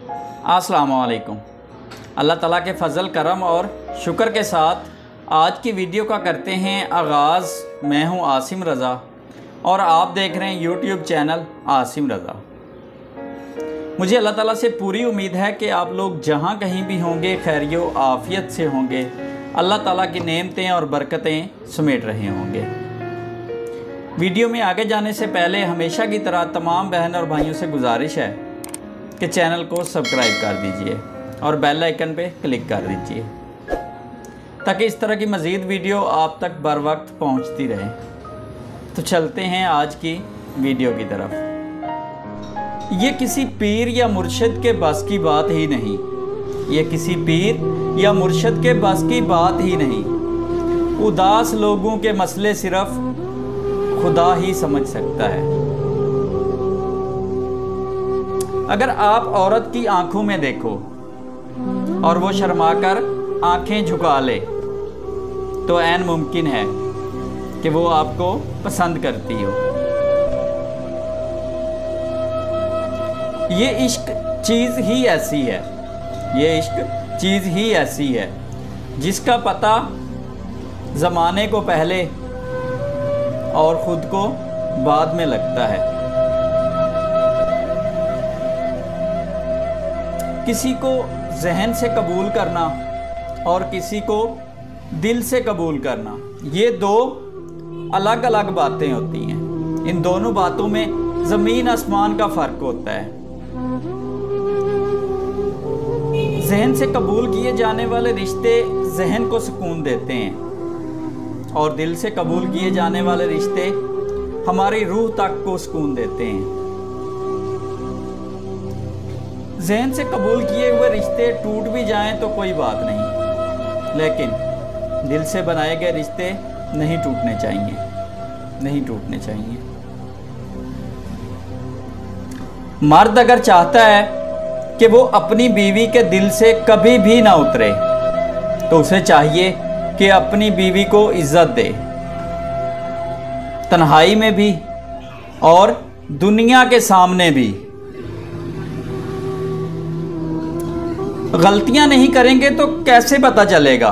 अस्सलाम वालेकुम। अल्लाह ताला के फ़ज़ल करम और शुक्र के साथ आज की वीडियो का करते हैं आगाज़। मैं हूं आसिम रज़ा और आप देख रहे हैं यूट्यूब चैनल आसिम रज़ा। मुझे अल्लाह ताला से पूरी उम्मीद है कि आप लोग जहां कहीं भी होंगे खैरियो आफ़ियत से होंगे, अल्लाह ताला की नेमतें और बरकतें समेट रहे होंगे। वीडियो में आगे जाने से पहले हमेशा की तरह तमाम बहन और भाइयों से गुजारिश है कि चैनल को सब्सक्राइब कर दीजिए और बेल आइकन पे क्लिक कर दीजिए ताकि इस तरह की मज़ीद वीडियो आप तक बर वक्त पहुँचती रहे। तो चलते हैं आज की वीडियो की तरफ। ये किसी पीर या मुर्शिद के बस की बात ही नहीं, ये किसी पीर या मुर्शिद के बस की बात ही नहीं। उदास लोगों के मसले सिर्फ खुदा ही समझ सकता है। अगर आप औरत की आंखों में देखो और वो शर्माकर आंखें झुका ले तो ऐन मुमकिन है कि वो आपको पसंद करती हो। ये इश्क चीज़ ही ऐसी है, ये इश्क चीज़ ही ऐसी है जिसका पता ज़माने को पहले और ख़ुद को बाद में लगता है। किसी को जहन से कबूल करना और किसी को दिल से कबूल करना, ये दो अलग अलग बातें होती हैं। इन दोनों बातों में ज़मीन आसमान का फ़र्क होता है। जहन से कबूल किए जाने वाले रिश्ते जहन को सुकून देते हैं और दिल से कबूल किए जाने वाले रिश्ते हमारी रूह तक को सुकून देते हैं। जहन से कबूल किए हुए रिश्ते टूट भी जाएं तो कोई बात नहीं, लेकिन दिल से बनाए गए रिश्ते नहीं टूटने चाहिए, नहीं टूटने चाहिए। मर्द अगर चाहता है कि वो अपनी बीवी के दिल से कभी भी ना उतरे तो उसे चाहिए कि अपनी बीवी को इज्जत दे, तन्हाई में भी और दुनिया के सामने भी। गलतियां नहीं करेंगे तो कैसे पता चलेगा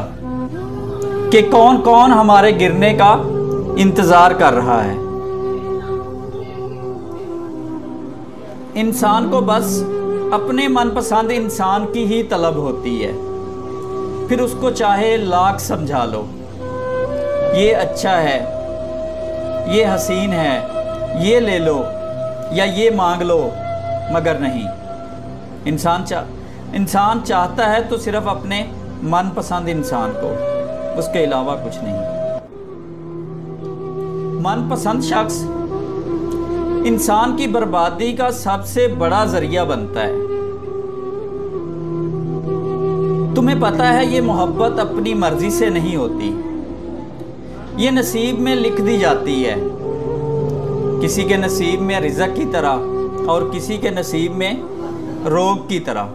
कि कौन कौन हमारे गिरने का इंतजार कर रहा है। इंसान को बस अपने मनपसंद इंसान की ही तलब होती है, फिर उसको चाहे लाख समझा लो, ये अच्छा है, ये हसीन है, ये ले लो या ये मांग लो, मगर नहीं। इंसान चाहता है तो सिर्फ अपने मनपसंद इंसान को, उसके अलावा कुछ नहीं। मनपसंद शख्स इंसान की बर्बादी का सबसे बड़ा जरिया बनता है। तुम्हें पता है ये मोहब्बत अपनी मर्जी से नहीं होती, ये नसीब में लिख दी जाती है। किसी के नसीब में रिज़्क़ की तरह और किसी के नसीब में रोग की तरह।